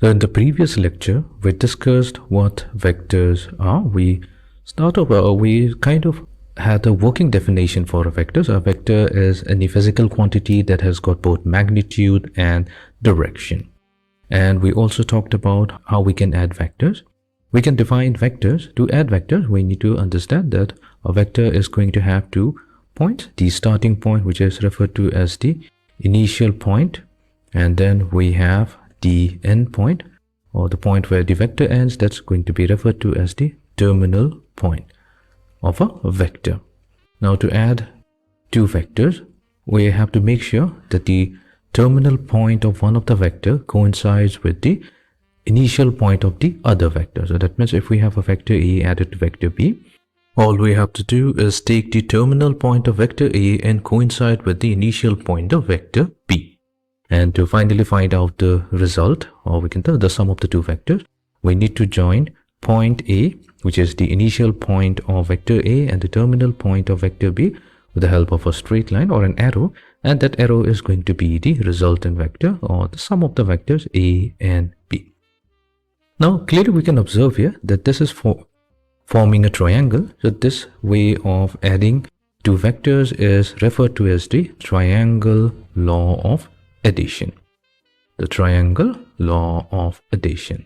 So in the previous lecture, we discussed what vectors are. We kind of had a working definition for a vector. So a vector is any physical quantity that has got both magnitude and direction. And we also talked about how we can add vectors. We can define vectors. To add vectors, we need to understand that a vector is going to have 2 points. The starting point, which is referred to as the initial point, and then we have the end point, or the point where the vector ends. That's going to be referred to as the terminal point of a vector. Now to add 2 vectors, we have to make sure that the terminal point of one of the vector coincides with the initial point of the other vector. So that means if we have a vector A added to vector B, all we have to do is take the terminal point of vector A and coincide with the initial point of vector B. And to finally find out the result, or we can tell the sum of the 2 vectors, we need to join point A, which is the initial point of vector A, and the terminal point of vector B with the help of a straight line or an arrow, and that arrow is going to be the resultant vector, or the sum of the vectors A and B. Now clearly we can observe here that this is forming a triangle. So this way of adding 2 vectors is referred to as the triangle law of addition. The triangle law of addition.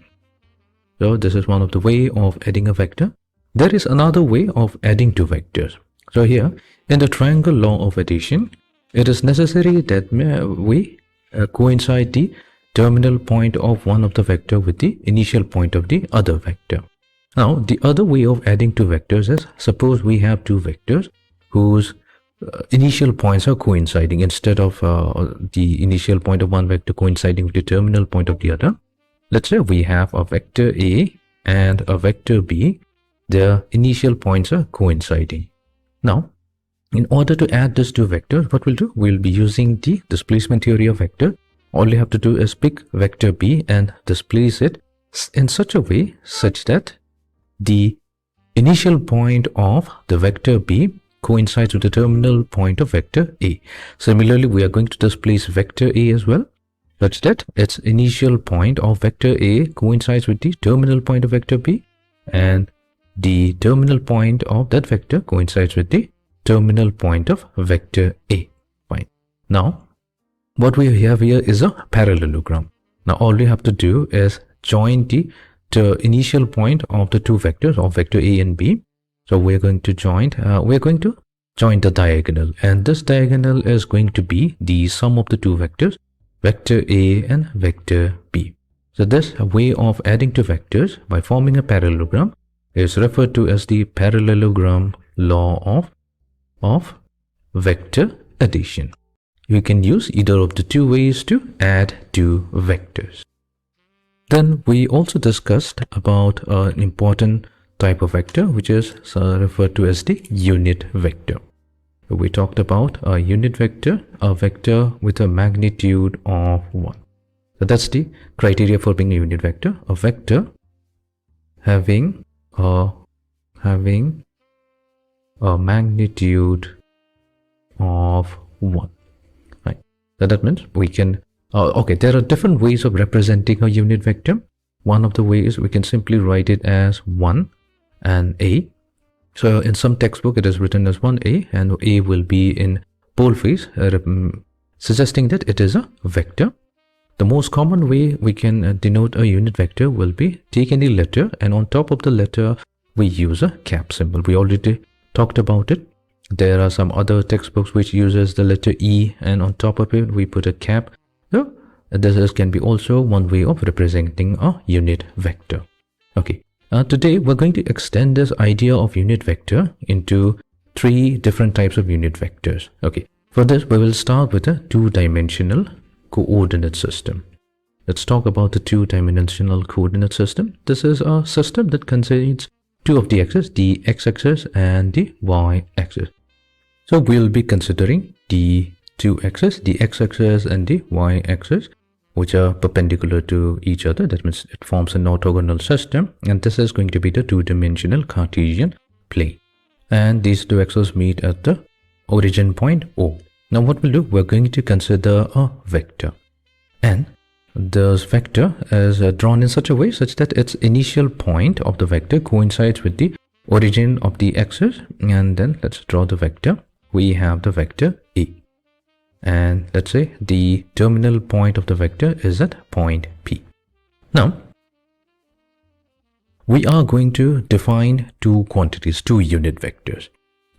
So this is one of the way of adding a vector. There is another way of adding 2 vectors. So here in the triangle law of addition, it is necessary that we coincide the terminal point of one of the vector with the initial point of the other vector. Now the other way of adding 2 vectors is, suppose we have 2 vectors whose initial points are coinciding. Instead of the initial point of one vector coinciding with the terminal point of the other, let's say we have a vector A and a vector B. Their initial points are coinciding. Now in order to add these 2 vectors, what we'll do, we'll be using the displacement theory of vector. All you have to do is pick vector B and displace it in such a way such that the initial point of the vector B coincides with the terminal point of vector A. Similarly, we are going to displace vector A as well, such that its initial point of vector A coincides with the terminal point of vector B, and the terminal point of that vector coincides with the terminal point of vector A. Fine. Now, what we have here is a parallelogram. Now, all you have to do is join the initial point of the 2 vectors of vector A and B. So we're going to join the diagonal, and this diagonal is going to be the sum of the 2 vectors, vector A and vector B. So this way of adding 2 vectors by forming a parallelogram is referred to as the parallelogram law of vector addition. You can use either of the 2 ways to add 2 vectors. Then we also discussed about an important type of vector, which is referred to as the unit vector. We talked about a unit vector, a vector with a magnitude of 1. So that's the criteria for being a unit vector. A vector having a magnitude of 1. Right. So that means we can there are different ways of representing a unit vector. One of the ways, we can simply write it as 1 and A. So in some textbook it is written as 1A, and A will be in boldface, suggesting that it is a vector. The most common way we can denote a unit vector will be take any letter, and on top of the letter we use a cap symbol. We already talked about it. There are some other textbooks which uses the letter E, and on top of it we put a cap. So this can be also one way of representing a unit vector. Okay. Today we're going to extend this idea of unit vector into 3 different types of unit vectors. Okay. For this, we will start with a 2-dimensional coordinate system. Let's talk about the 2-dimensional coordinate system. This is a system that contains 2 of the axes, the x-axis and the y-axis. So we'll be considering the 2 axes, the x-axis and the y-axis, which are perpendicular to each other. That means it forms an orthogonal system, and this is going to be the 2-dimensional Cartesian plane. And these 2 axes meet at the origin point O. Now what we'll do, we're going to consider a vector, and this vector is drawn in such a way such that its initial point of the vector coincides with the origin of the axis. And then let's draw the vector. We have the vector A, and let's say the terminal point of the vector is at point P. Now we are going to define two quantities, two unit vectors.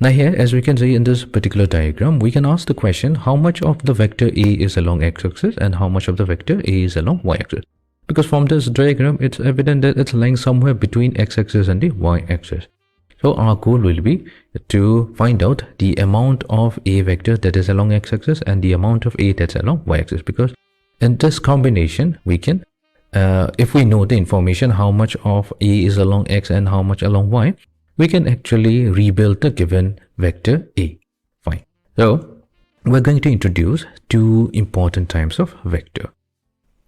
Now here, as we can see in this particular diagram, we can ask the question how much of the vector A is along x-axis and how much of the vector A is along y-axis. Because from this diagram, it's evident that it's lying somewhere between x-axis and the y-axis. So our goal will be to find out the amount of A vector that is along x-axis and the amount of A that's along y-axis. Because in this combination, we can, if we know the information how much of A is along x and how much along y, we can actually rebuild the given vector A. Fine. So we're going to introduce two important types of vector.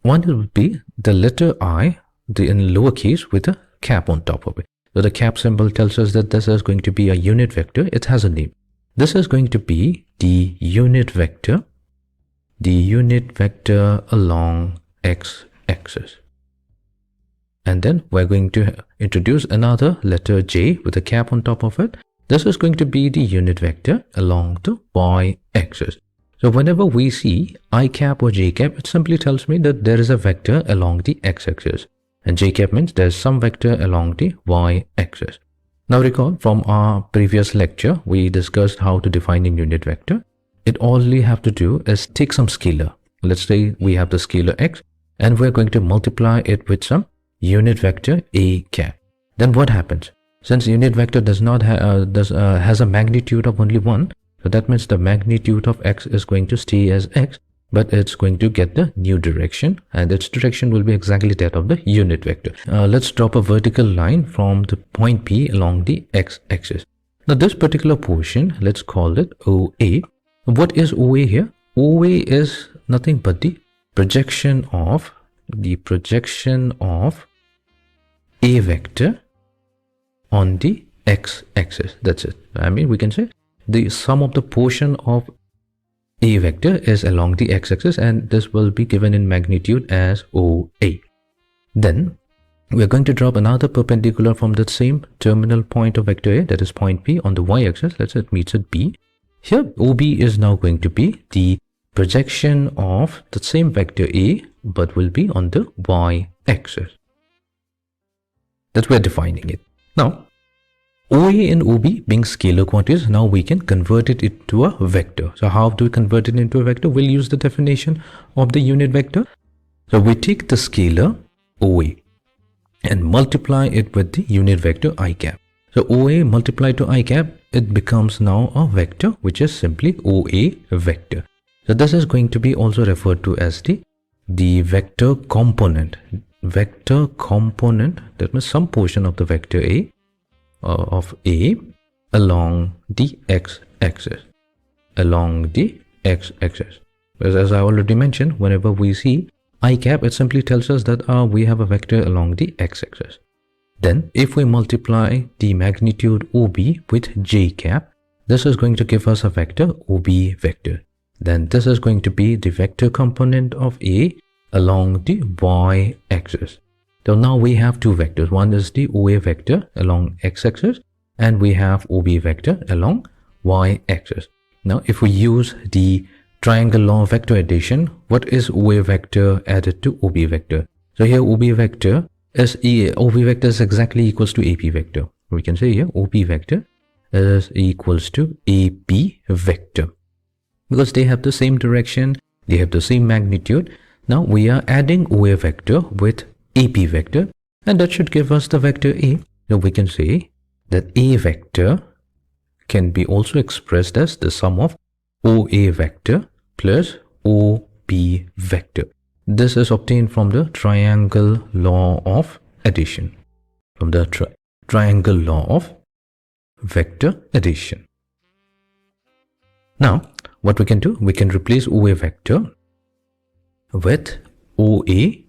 One will be the letter I, in lowercase with a cap on top of it. So the cap symbol tells us that this is going to be a unit vector. It has a name. This is going to be the unit vector along x-axis. And then we're going to introduce another letter J with a cap on top of it. This is going to be the unit vector along the y-axis. So whenever we see I cap or J cap, it simply tells me that there is a vector along the x-axis. And J cap means there's some vector along the y-axis. Now recall from our previous lecture, we discussed how to define a unit vector. All we have to do is take some scalar. Let's say we have the scalar x and we're going to multiply it with some unit vector A cap. Then what happens? Since unit vector has a magnitude of only 1, so that means the magnitude of x is going to stay as x, but it's going to get the new direction, and its direction will be exactly that of the unit vector. Let's drop a vertical line from the point P along the x-axis. Now this particular portion, let's call it OA. What is OA here? OA is nothing but the projection of A vector on the x-axis. That's it. I mean, we can say the sum of the portion of A vector is along the x-axis, and this will be given in magnitude as OA. Then we're going to drop another perpendicular from the same terminal point of vector A, that is point P, on the y-axis. Let's say it meets at B. Here OB is now going to be the projection of the same vector A, but will be on the y-axis. That we're defining it. Now, OA and OB being scalar quantities, now we can convert it into a vector. So how do we convert it into a vector? We'll use the definition of the unit vector. So we take the scalar OA and multiply it with the unit vector I cap. So OA multiplied to I cap, it becomes now a vector, which is simply OA vector. So this is going to be also referred to as the vector component. Vector component, that means some portion of the vector A of A along the x-axis. Along the x-axis. As I already mentioned, whenever we see I cap, it simply tells us that we have a vector along the x-axis. Then if we multiply the magnitude OB with J cap, this is going to give us a vector OB vector. Then this is going to be the vector component of A along the y-axis. So now we have two vectors. One is the OA vector along x-axis, and we have OB vector along y-axis. Now if we use the triangle law of vector addition, what is OA vector added to OB vector? So here OB vector is exactly equals to AP vector. We can say here OB vector is equals to AP vector, because they have the same direction, they have the same magnitude. Now we are adding OA vector with AP vector, and that should give us the vector A. So we can say that A vector can be also expressed as the sum of OA vector plus OB vector. This is obtained from the triangle law of addition. From the triangle law of vector addition. Now, what we can do? We can replace OA vector with OA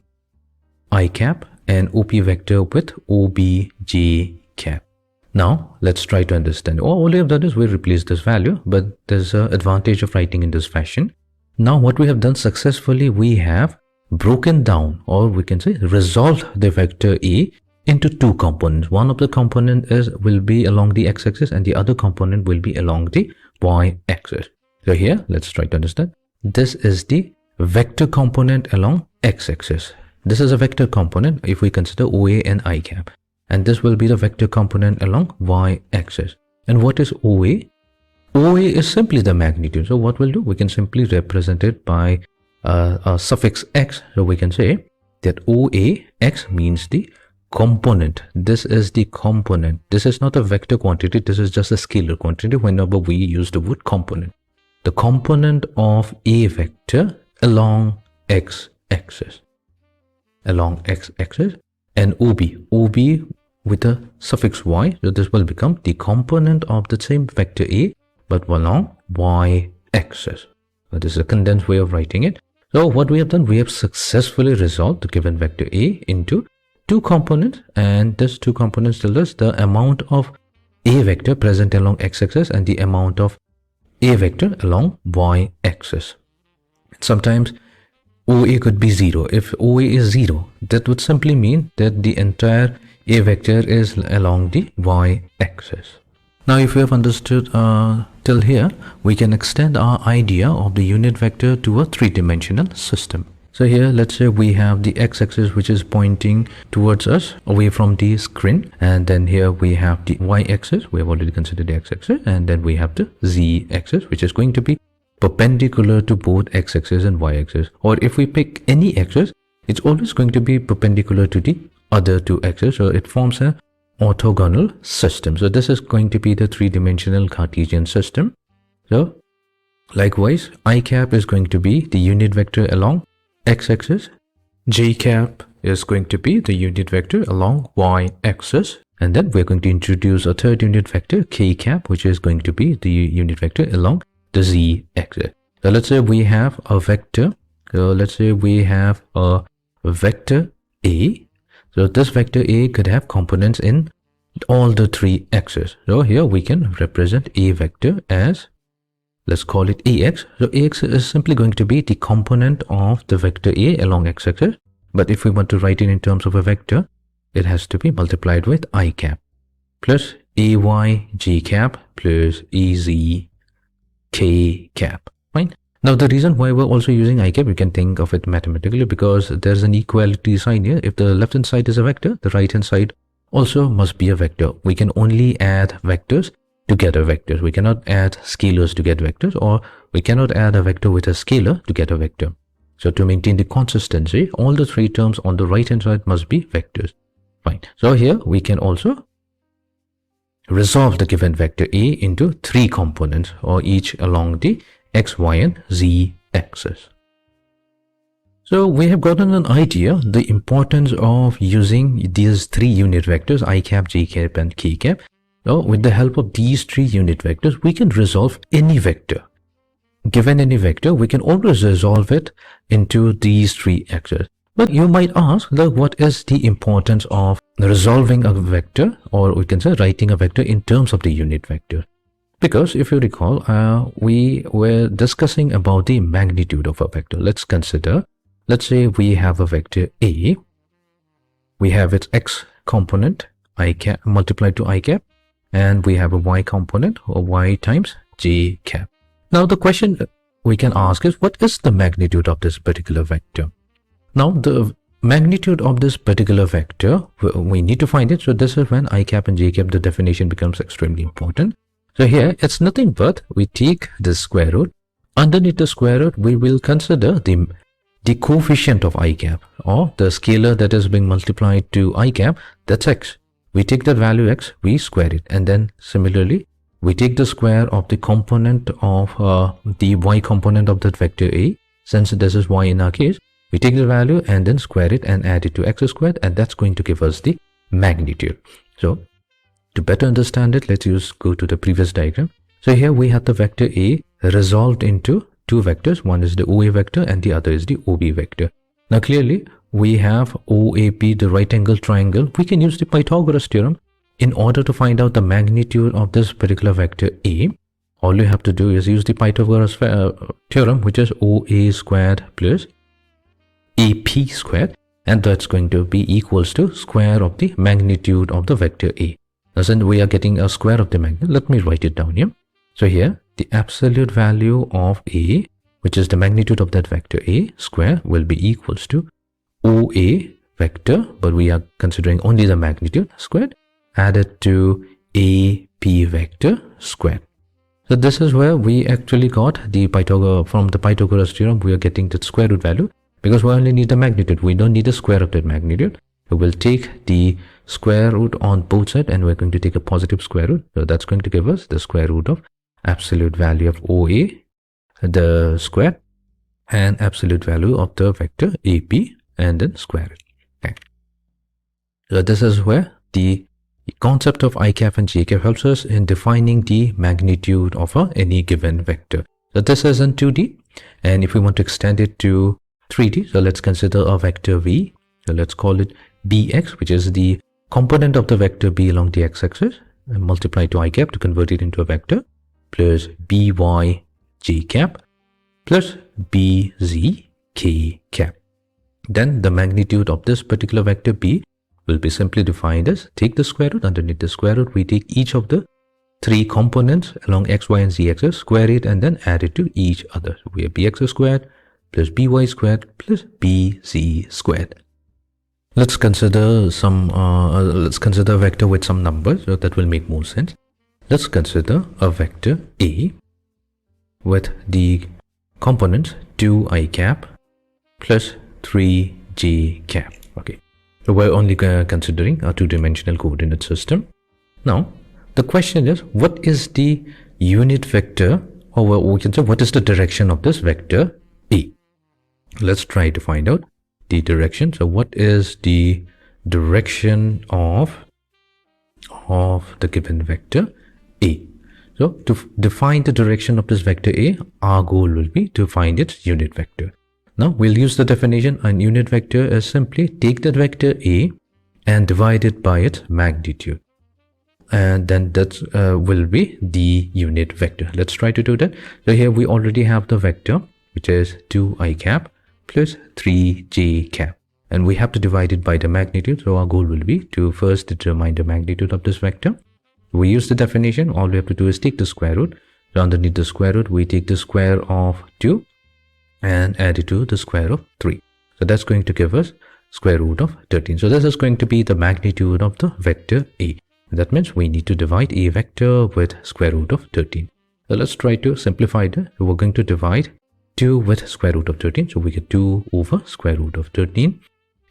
I cap and OP vector with OBJ cap. Now, let's try to understand. All we have done is we replace this value, but there's an advantage of writing in this fashion. Now, what we have done successfully, we have broken down, or we can say resolve the vector A into two components. One of the component will be along the x-axis and the other component will be along the y-axis. So here, let's try to understand. This is the vector component along x-axis. This is a vector component if we consider OA and I cap. And this will be the vector component along y-axis. And what is OA? OA is simply the magnitude. So what we'll do, we can simply represent it by a suffix x. So we can say that OA, x means the component. This is the component. This is not a vector quantity. This is just a scalar quantity whenever we use the word component. The component of a vector along x-axis. Along x-axis, and OB with a suffix y. So this will become the component of the same vector A but along y-axis. So this is a condensed way of writing it. So what we have done, we have successfully resolved the given vector A into two components, and this two components tell us the amount of A vector present along x-axis and the amount of A vector along y-axis. Sometimes OA could be 0. If OA is 0, that would simply mean that the entire A vector is along the y-axis. Now, if you have understood till here, we can extend our idea of the unit vector to a three-dimensional system. So here, let's say we have the x-axis which is pointing towards us away from the screen, and then here we have the y-axis. We have already considered the x-axis, and then we have the z-axis, which is going to be perpendicular to both x-axis and y-axis. Or if we pick any axis, it's always going to be perpendicular to the other two axes. So it forms an orthogonal system. So this is going to be the three-dimensional Cartesian system. So likewise, I cap is going to be the unit vector along x-axis. J cap is going to be the unit vector along y-axis. And then we're going to introduce a third unit vector, k cap, which is going to be the unit vector along the z-axis. So let's say we have a vector. So let's say we have a vector A. So this vector A could have components in all the three axes. So here we can represent A vector as, let's call it AX. So AX is simply going to be the component of the vector A along x-axis. But if we want to write it in terms of a vector, it has to be multiplied with I cap plus AY J cap plus AZ K cap. Fine. Now the reason why we're also using I cap, you can think of it mathematically, because there's an equality sign here. If the left hand side is a vector, the right hand side also must be a vector. We can only add vectors to get a vector. We cannot add scalars to get vectors, or we cannot add a vector with a scalar to get a vector. So to maintain the consistency, all the three terms on the right hand side must be vectors. Fine. So here we can also resolve the given vector A into three components, or each along the x, y, and z axis. So we have gotten an idea the importance of using these three unit vectors, I cap, j cap, and k cap. So with the help of these three unit vectors, we can resolve any vector. Given any vector, we can always resolve it into these three axes. But you might ask, what is the importance of resolving a vector, or we can say writing a vector in terms of the unit vector? Because if you recall, we were discussing about the magnitude of a vector. Let's consider, let's say we have a vector A. We have its x component, I cap, multiplied to I cap, and we have a y component, or y times j cap. Now the question we can ask is, what is the magnitude of this particular vector? Now the magnitude of this particular vector, we need to find it. So this is when I cap and j cap, the definition becomes extremely important. So here it's nothing but we take the square root. Underneath the square root, we will consider the coefficient of I cap, or the scalar that is being multiplied to I cap, that's x. We take that value x, we square it, and then similarly we take the square of the component of the y component of that vector A. Since this is y in our case, we take the value and then square it and add it to x squared, and that's going to give us the magnitude. So to better understand it, let's go to the previous diagram. So here we have the vector A resolved into two vectors. One is the OA vector and the other is the OB vector. Now clearly we have OAP, the right angle triangle. We can use the Pythagoras theorem in order to find out the magnitude of this particular vector A. All you have to do is use the Pythagoras theorem, which is OA squared plus AP squared, and that's going to be equals to square of the magnitude of the vector A. Now, since we are getting a square of the magnitude, let me write it down here. So here, the absolute value of A, which is the magnitude of that vector A square, will be equals to OA vector, but we are considering only the magnitude squared, added to AP vector squared. So this is where we actually got the from the Pythagoras theorem, we are getting the square root value because we only need the magnitude. We don't need the square of that magnitude. We will take the square root on both sides and we're going to take a positive square root. So that's going to give us the square root of absolute value of OA, the square, and absolute value of the vector AP, and then square it. Okay. So this is where the concept of I cap and j cap helps us in defining the magnitude of any given vector. So this is in 2D, and if we want to extend it to 3D, so let's consider a vector v. So let's call it bx, which is the component of the vector b along the x-axis, and multiply to I cap to convert it into a vector, plus by j cap plus bz k cap. Then the magnitude of this particular vector b will be simply defined as, take the square root, underneath the square root we take each of the three components along x, y and z axis, square it, and then add it to each other. So we have bx squared plus by squared plus bz squared. Let's consider a vector with some numbers, so that will make more sense. Let's consider a vector A with the components 2i cap plus 3j cap. Okay. So we're only considering a two-dimensional coordinate system. Now, the question is, what is the unit vector, or we can say, what is the direction of this vector A? Let's try to find out the direction. So what is the direction of the given vector A? So to define the direction of this vector A, our goal will be to find its unit vector. Now we'll use the definition. A unit vector is simply take that vector A and divide it by its magnitude, and then that will be the unit vector. Let's try to do that. So here we already have the vector, which is 2i cap plus 3j cap, and we have to divide it by the magnitude. So our goal will be to first determine the magnitude of this vector. We use the definition. All we have to do is take the square root. So underneath the square root we take the square of 2 and add it to the square of 3. So that's going to give us square root of 13. So this is going to be the magnitude of the vector A. That means we need to divide a vector with square root of 13. So let's try to simplify that. So we're going to divide 2 with square root of 13. So we get 2 over square root of 13.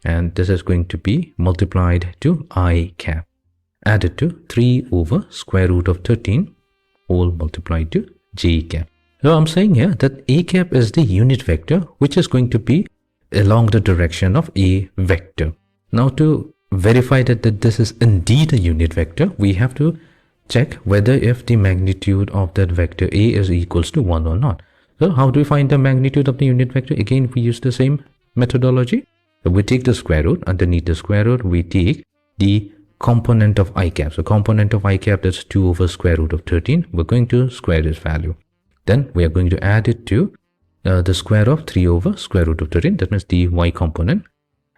And this is going to be multiplied to I cap, added to 3 over square root of 13, all multiplied to j cap. So I'm saying here that A cap is the unit vector, which is going to be along the direction of a vector. Now to verify that this is indeed a unit vector, we have to check whether if the magnitude of that vector A is equals to 1 or not. So how do we find the magnitude of the unit vector? Again, we use the same methodology. So we take the square root. Underneath the square root, we take the component of I cap. So component of I cap, that's 2 over square root of 13. We're going to square this value. Then we are going to add it to the square of 3 over square root of 13. That means the y component.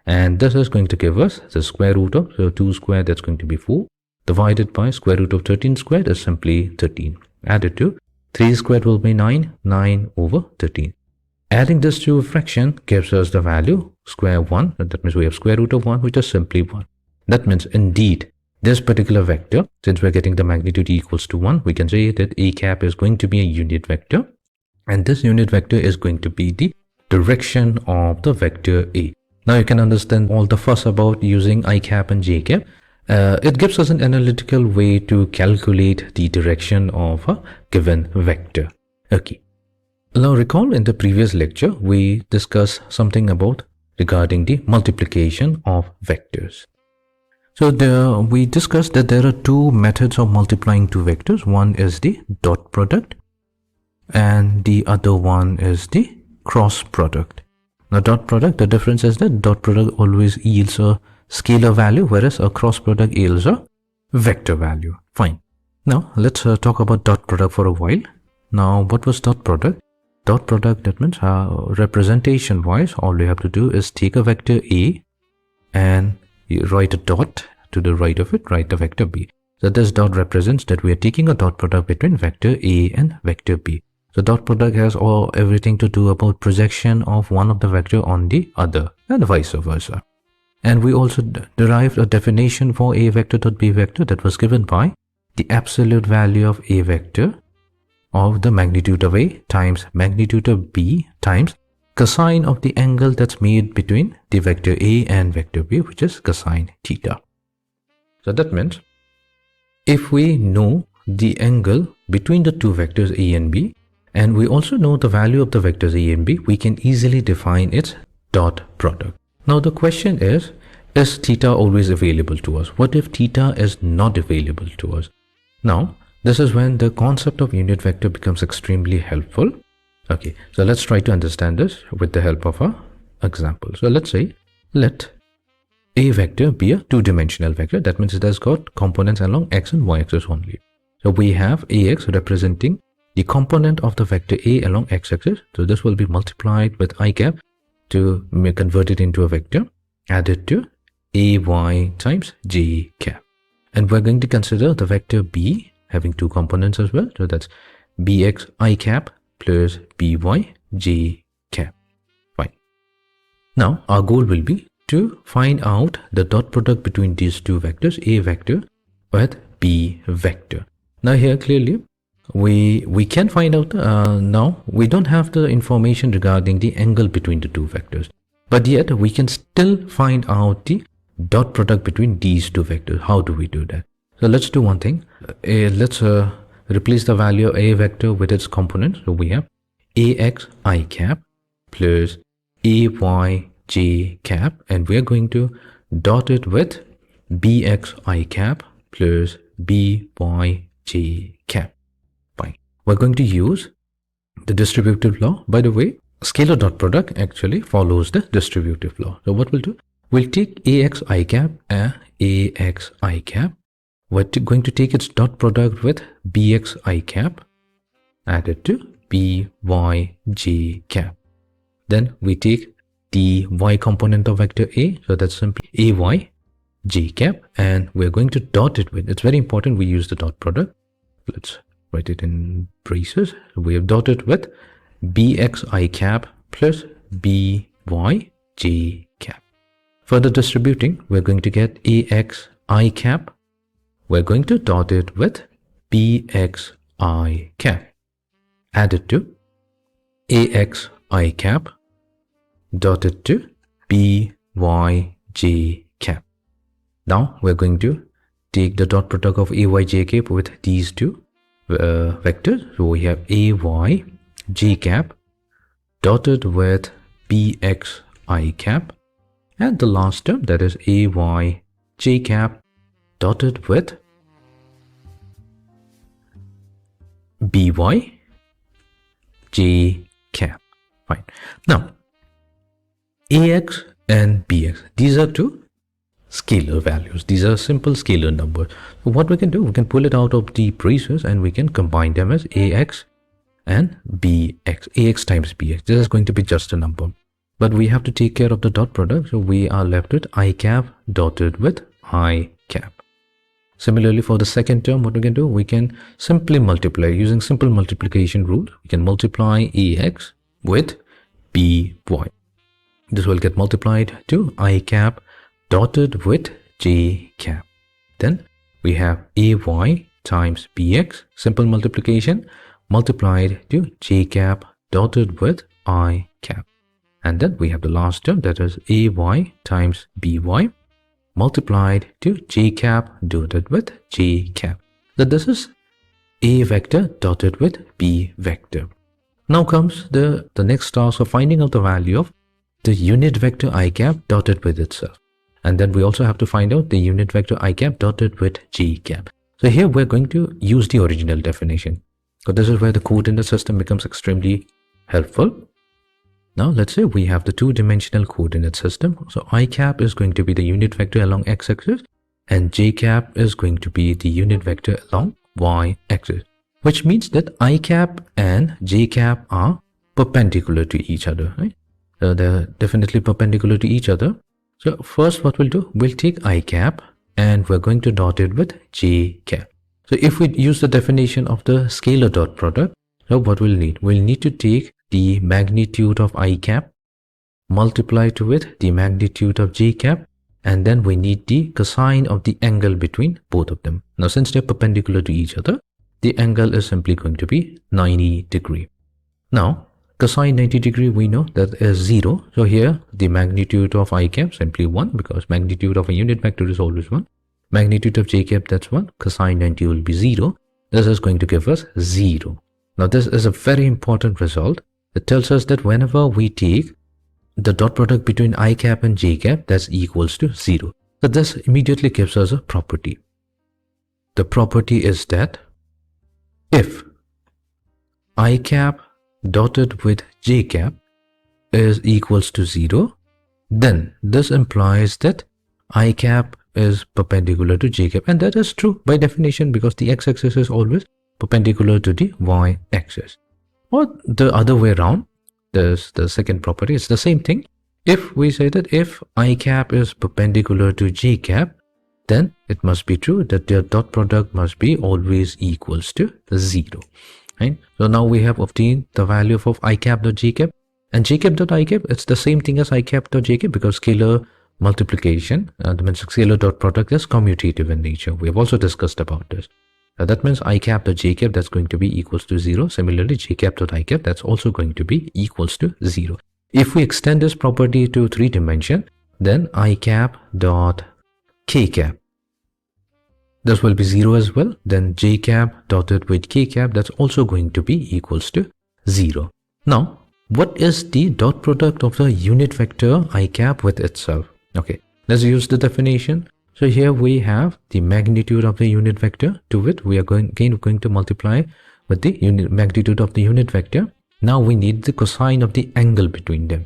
And this is going to give us the square root of, so 2 squared, that's going to be 4. Divided by square root of 13 squared is simply 13. Added to 3 squared will be 9, 9 over 13. Adding this to a fraction gives us the value square 1. That means we have square root of 1, which is simply 1. That means indeed this particular vector, since we're getting the magnitude equals to 1, we can say that A cap is going to be a unit vector. And this unit vector is going to be the direction of the vector A. Now you can understand all the fuss about using I cap and j cap. It gives us an analytical way to calculate the direction of a given vector. Okay. Now recall in the previous lecture, we discussed something about regarding the multiplication of vectors. So we discussed that there are two methods of multiplying two vectors. One is the dot product and the other one is the cross product. Now dot product, the difference is that dot product always yields a scalar value, whereas a cross product yields a vector value. Fine. Now let's talk about dot product for a while. Now what was dot product? dot product, that means representation wise, all you have to do is take a vector A and you write a dot to the right of it, write the vector B. So this dot represents that we are taking a dot product between vector A and vector B. So dot product has everything to do about projection of one of the vector on the other and vice versa. And we also derived a definition for A vector dot B vector that was given by the absolute value of A vector of the magnitude of A times magnitude of B times cosine of the angle that's made between the vector A and vector B, which is cosine theta. So that means if we know the angle between the two vectors A and B, and we also know the value of the vectors A and B, we can easily define its dot product. Now the question is theta always available to us? What if theta is not available to us? Now, this is when the concept of unit vector becomes extremely helpful. Okay, so let's try to understand this with the help of an example. So let's say, let A vector be a two-dimensional vector. That means it has got components along x and y axis only. So we have Ax representing the component of the vector A along x-axis. So this will be multiplied with I cap to convert it into a vector, added to Ay times j cap. And we're going to consider the vector B having two components as well. So that's bx I cap plus by j cap. Fine. Now our goal will be to find out the dot product between these two vectors, A vector with B vector. Now here clearly we can find out, now we don't have the information regarding the angle between the two vectors, but yet we can still find out the dot product between these two vectors. How do we do that? So let's do one thing. Let's replace the value of A vector with its components. So we have Ax I cap plus Ay j cap, and we are going to dot it with Bx I cap plus By j cap. Fine. We're going to use the distributive law. By the way, scalar dot product actually follows the distributive law. So what we'll do, we'll take Ax I cap and Ax I cap. We're going to take its dot product with Bx I cap added to By j cap. Then we take the y component of vector A, so that's simply Ay j cap, and we're going to dot it with, it's very important we use the dot product. Let's write it in braces. We have dotted with Bx I cap plus By j cap. Further distributing, we're going to get Ax I cap. We're going to dot it with Bx I cap added to Ax I cap dotted to By j cap. Now we're going to take the dot product of Ay j cap with these two vectors. So we have Ay j cap dotted with Bx I cap, and the last term, that is Ay j cap dotted with By j cap. Fine. Now Ax and Bx, these are two scalar values. These are simple scalar numbers. So what we can do, we can pull it out of the braces and we can combine them as Ax and Bx. Ax times Bx. This is going to be just a number. But we have to take care of the dot product. So we are left with I cap dotted with I cap. Similarly, for the second term, what we can do, we can simply multiply using simple multiplication rule. We can multiply Ax with By. This will get multiplied to I cap dotted with j cap. Then we have Ay times Bx, simple multiplication, multiplied to j cap dotted with I cap. And then we have the last term, that is Ay times By, multiplied to j cap dotted with j cap. So this is A vector dotted with B vector. Now comes the next task of finding out the value of the unit vector I cap dotted with itself. And then we also have to find out the unit vector I cap dotted with j cap. So here we're going to use the original definition. So this is where the coordinate system becomes extremely helpful. Now let's say we have the two-dimensional coordinate system. So I cap is going to be the unit vector along x-axis and j cap is going to be the unit vector along y-axis, which means that I cap and j cap are perpendicular to each other, right? They're definitely perpendicular to each other. So first what we'll do, we'll take I cap and we're going to dot it with j cap. So if we use the definition of the scalar dot product, so what we'll need? We'll need to take the magnitude of I cap, multiply to with the magnitude of j cap, and then we need the cosine of the angle between both of them. Now since they're perpendicular to each other, the angle is simply going to be 90 degree. Now cosine 90 degree, we know that is 0. So here the magnitude of I cap simply 1, because magnitude of a unit vector is always 1. Magnitude of j cap, that's 1. Cosine 90 will be 0. This is going to give us 0. Now this is a very important result. It tells us that whenever we take the dot product between I cap and j cap, that's equals to 0. So this immediately gives us a property. The property is that if I cap dotted with j cap is equals to 0, then this implies that I cap is perpendicular to j cap, and that is true by definition because the x-axis is always perpendicular to the y-axis. Or the other way around, there's the second property, it's the same thing. If we say that if I cap is perpendicular to j cap, then it must be true that their dot product must be always equals to 0. Right? So now we have obtained the value of I cap dot j cap, and j cap dot I cap, it's the same thing as I cap dot j cap because scalar multiplication, that means scalar dot product is commutative in nature. We have also discussed about this. That means I cap dot j cap, that's going to be equals to 0. Similarly, j cap dot I cap, that's also going to be equals to 0. If we extend this property to 3 dimension, then I cap dot k cap, this will be 0 as well. Then j cap dotted with k cap, that's also going to be equals to 0. Now, what is the dot product of the unit vector I cap with itself? Okay, let's use the definition. So here we have the magnitude of the unit vector, to which we are going to multiply with the magnitude of the unit vector. Now we need the cosine of the angle between them.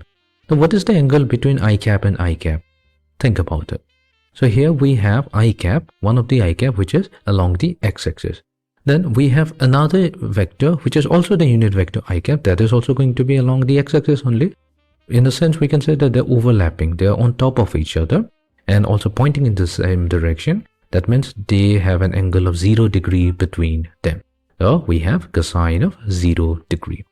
Now what is the angle between I cap and I cap? Think about it. So here we have I cap, one of the I cap which is along the x-axis. Then we have another vector which is also the unit vector I cap, that is also going to be along the x-axis only. In a sense, we can say that they're overlapping, they're on top of each other and also pointing in the same direction. That means they have an angle of 0 degree between them. So we have cosine of 0 degree.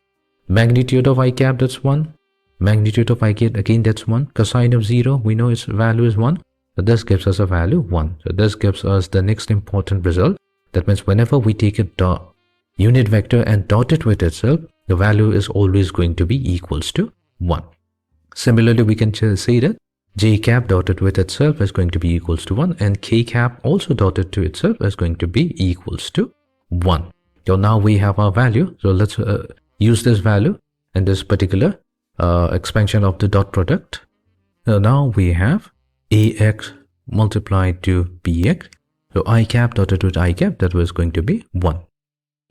Magnitude of I cap, that's 1. Magnitude of I cap, again that's 1. Cosine of 0, we know its value is 1. So this gives us a value 1. So this gives us the next important result. That means whenever we take a unit vector and dot it with itself, the value is always going to be equals to 1. Similarly, we can say that j cap dotted with itself is going to be equals to 1, and k cap also dotted to itself is going to be equals to 1. So now we have our value. So let's use this value in this particular expansion of the dot product. So now we have ax multiplied to bx. So I cap dotted with I cap, that was going to be 1.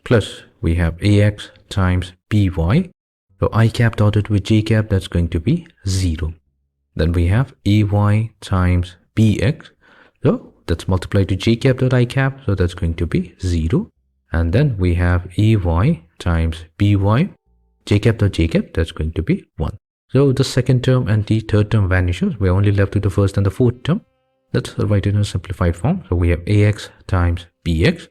Plus we have ax times by. So I cap dotted with j cap, that's going to be 0. Then we have ay times bx. So that's multiplied to j cap dot I cap, so that's going to be 0. And then we have ay times by, j cap dot j cap, that's going to be 1. So the second term and the third term vanishes. We're only left with the first and the fourth term. Let's write it in a simplified form. So we have ax times bx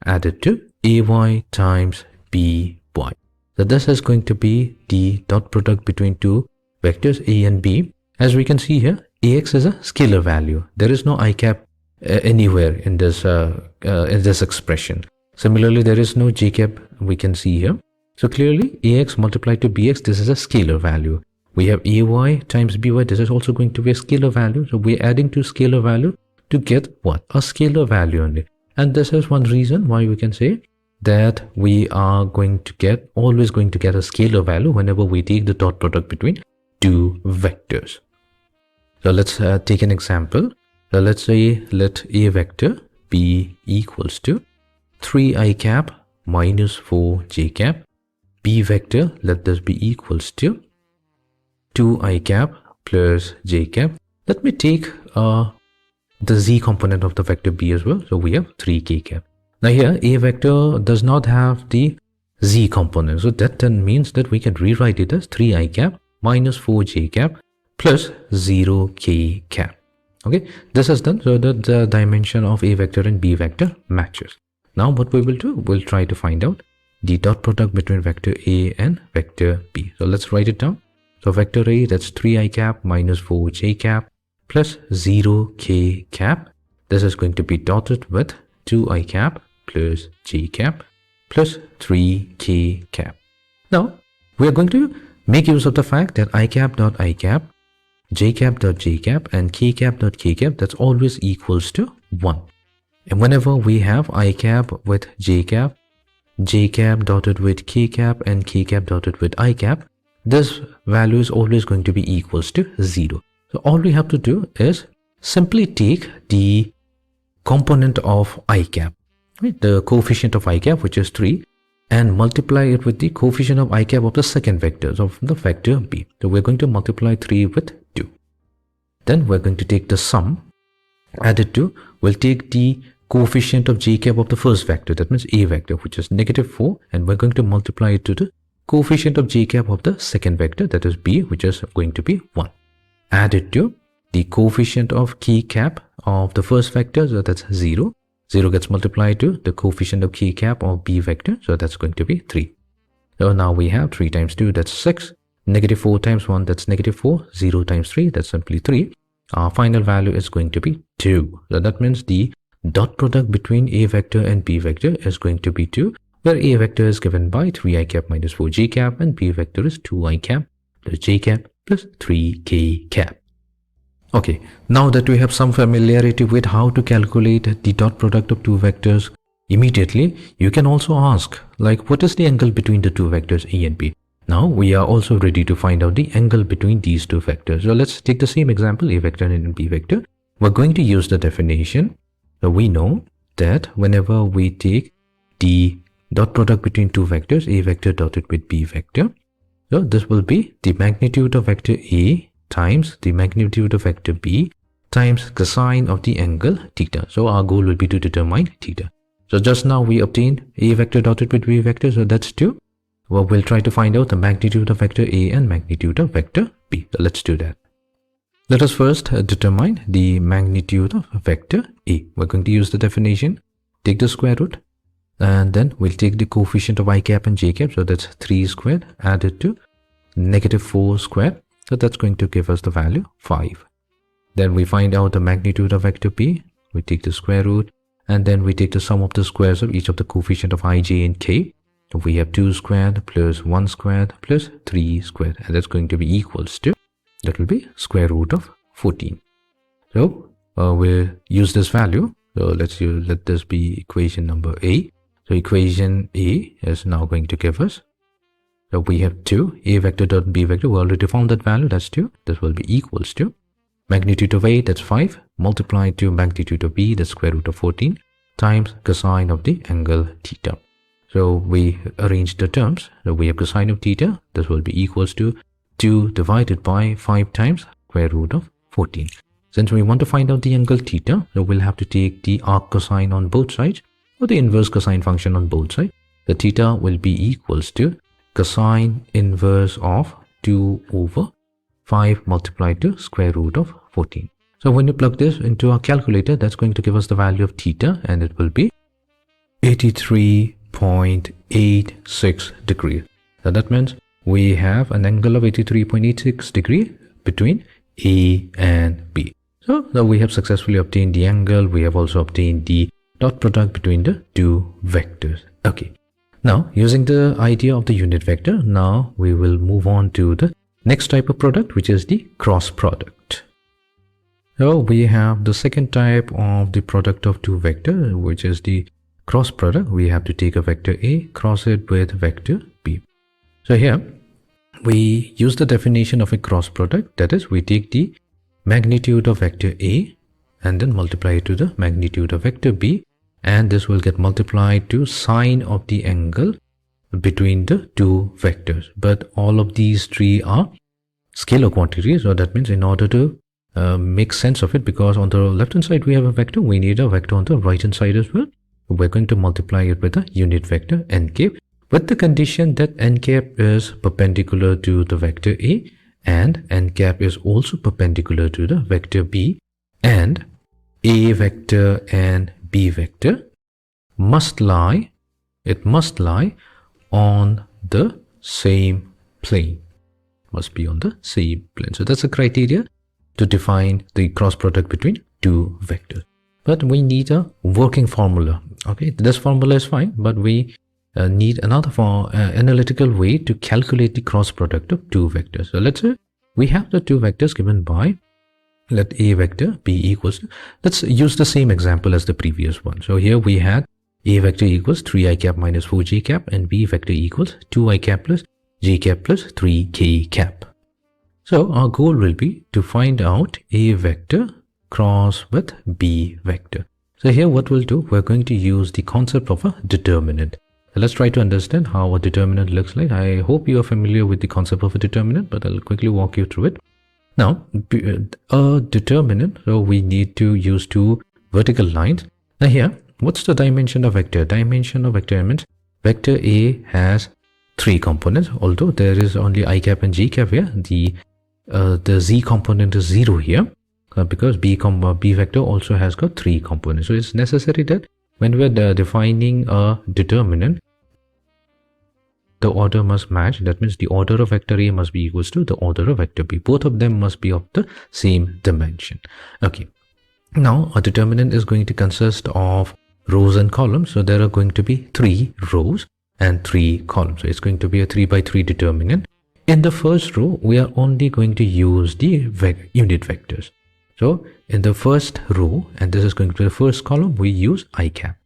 added to ay times by. So this is going to be the dot product between two vectors a and b. As we can see here, ax is a scalar value. There is no I cap anywhere in this expression. Similarly, there is no j cap we can see here. So clearly, ax multiplied to bx, this is a scalar value. We have ay times by, this is also going to be a scalar value. So we're adding to scalar value to get what? A scalar value only. And this is one reason why we can say that we are always going to get a scalar value whenever we take the dot product between two vectors. So let's take an example. So let's say let a vector be equals to 3i cap minus 4j cap. B vector, let this be equals to 2i cap plus j cap. Let me take the z component of the vector b as well. So we have 3k cap. Now here a vector does not have the z component. So that then means that we can rewrite it as 3 I cap minus 4 j cap plus 0 k cap. Okay, this is done so that the dimension of a vector and b vector matches. Now what we will do, we'll try to find out the dot product between vector a and vector b. So let's write it down. So vector a, that's 3 I cap minus 4 j cap plus 0 k cap. This is going to be dotted with 2 I cap plus j cap plus 3 k cap. Now we are going to make use of the fact that I cap dot I cap, j cap dot j cap and k cap dot k cap, that's always equals to 1. And whenever we have I cap with j cap dotted with k cap and k cap dotted with I cap, this value is always going to be equals to 0. So all we have to do is simply take the component of I cap, right, the coefficient of I cap, which is 3, and multiply it with the coefficient of I cap of the second vector of the vector b. So we're going to multiply 3 with 2. Then we're going to take the sum, add it to, we'll take the coefficient of j cap of the first vector, that means a vector, which is negative 4, and we're going to multiply it to the coefficient of j cap of the second vector, that is b, which is going to be 1. Add it to the coefficient of k cap of the first vector, so that's 0. 0 gets multiplied to the coefficient of k cap of b vector, so that's going to be 3. So now we have 3 times 2, that's 6. Negative 4 times 1, that's negative 4. 0 times 3, that's simply 3. Our final value is going to be 2. So that means the dot product between a vector and b vector is going to be 2, where a vector is given by 3 I cap minus 4 j cap and b vector is 2 I cap plus j cap plus 3 k cap. Okay, now that we have some familiarity with how to calculate the dot product of two vectors immediately, you can also ask, like, what is the angle between the two vectors a and b? Now we are also ready to find out the angle between these two vectors. So let's take the same example, a vector and b vector. We're going to use the definition. So we know that whenever we take the dot product between two vectors, a vector dotted with b vector, so this will be the magnitude of vector a times the magnitude of vector b times cosine of the angle theta. So our goal will be to determine theta. So just now we obtained a vector dotted with b vector, so that's 2. Well, we'll try to find out the magnitude of vector a and magnitude of vector b. So let's do that. Let us first determine the magnitude of vector a. We're going to use the definition, take the square root, and then we'll take the coefficient of I cap and j cap, so that's 3 squared, add it to negative 4 squared, so that's going to give us the value 5. Then we find out the magnitude of vector b, we take the square root, and then we take the sum of the squares of each of the coefficient of I, j and k. So we have 2 squared plus 1 squared plus 3 squared, and that's going to be equals to, that will be square root of 14. So we'll use this value. So let this be equation number a. So equation a is now going to give us, so we have 2, a vector dot b vector, we already found that value, that's 2. This will be equals to magnitude of a, that's 5, multiplied to magnitude of b, that's square root of 14, times cosine of the angle theta. So we arrange the terms. So we have cosine of theta, this will be equals to 2 divided by 5 times square root of 14. Since we want to find out the angle theta, so we'll have to take the arc cosine on both sides, or the inverse cosine function on both sides. The theta will be equals to cosine inverse of 2 over 5 multiplied to square root of 14. So when you plug this into our calculator, that's going to give us the value of theta, and it will be 83.86 degrees. So that means we have an angle of 83.86 degree between a and b. So now we have successfully obtained the angle. We have also obtained the dot product between the two vectors. Okay. Now, using the idea of the unit vector, now we will move on to the next type of product, which is the cross product. So we have the second type of the product of two vectors, which is the cross product. We have to take a vector a, cross it with vector b. So here we use the definition of a cross product, that is, we take the magnitude of vector a and then multiply it to the magnitude of vector b, and this will get multiplied to sine of the angle between the two vectors. But all of these three are scalar quantities, so that means in order to make sense of it, because on the left hand side we have a vector, we need a vector on the right hand side as well. We're going to multiply it with a unit vector n cap, with the condition that n cap is perpendicular to the vector A and n cap is also perpendicular to the vector B, and A vector and B vector must lie on the same plane. Must be on the same plane. So that's a criteria to define the cross product between two vectors. But we need a working formula. Okay, this formula is fine, but we need another analytical way to calculate the cross product of two vectors. So let's say we have the two vectors given by, let A vector be equals to, let's use the same example as the previous one. So here we had A vector equals 3i cap minus 4j cap and B vector equals 2i cap plus j cap plus 3k cap. So our goal will be to find out A vector cross with B vector. So here what we'll do, we're going to use the concept of a determinant. So let's try to understand how a determinant looks like. I hope you are familiar with the concept of a determinant, but I'll quickly walk you through it. Now, a determinant, so we need to use two vertical lines. Now here, what's the dimension of vector? Dimension of vector means vector A has 3 components, although there is only I cap and j cap here. The z component is 0 here because B vector also has got 3 components. So it's necessary that when we're defining a determinant, the order must match. That means the order of vector A must be equals to the order of vector B. Both of them must be of the same dimension. Okay. Now a determinant is going to consist of rows and columns. So there are going to be 3 rows and 3 columns. So it's going to be a 3 by 3 determinant. In the first row, we are only going to use the unit vectors. So in the first row, and this is going to be the first column, we use I cap.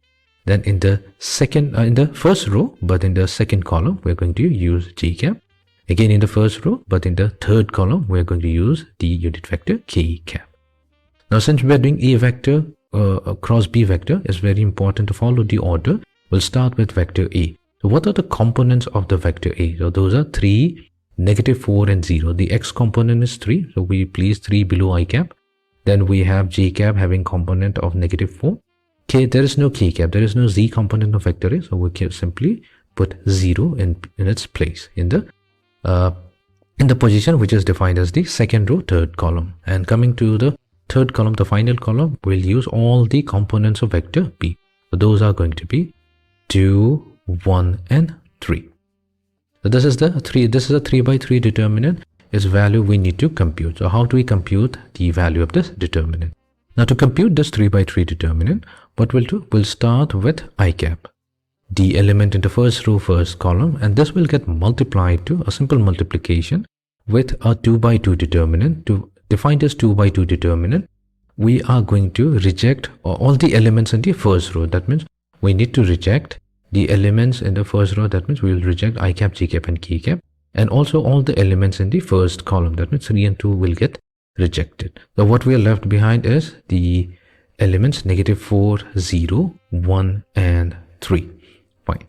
Then in the second, in the first row, but in the second column, we're going to use j cap. Again in the first row, but in the third column, we're going to use the unit vector k cap. Now since we're doing A vector cross B vector, it's very important to follow the order. We'll start with vector A. So what are the components of the vector A? So those are 3, -4 and 0. The x component is 3, so we place 3 below I cap. Then we have j cap having component of -4. K, there is no k cap, there is no z component of vector A, so we can simply put 0 in its place in the position which is defined as the second row, third column. And coming to the third column, the final column, we'll use all the components of vector B. So those are going to be 2, 1 and 3. So this is a 3 by 3 determinant. Its value we need to compute. So how do we compute the value of this determinant? Now to compute this 3 by 3 determinant, what we'll do, we'll start with I cap, the element in the first row, first column, and this will get multiplied to a simple multiplication with a 2 by 2 determinant. To define this 2 by 2 determinant, we are going to reject all the elements in the first row. That means we need to reject the elements in the first row. That means we will reject I cap, j cap and k cap, and also all the elements in the first column. That means 3 and 2 will get rejected. So what we are left behind is the elements -4, 0, 1 and 3. Fine.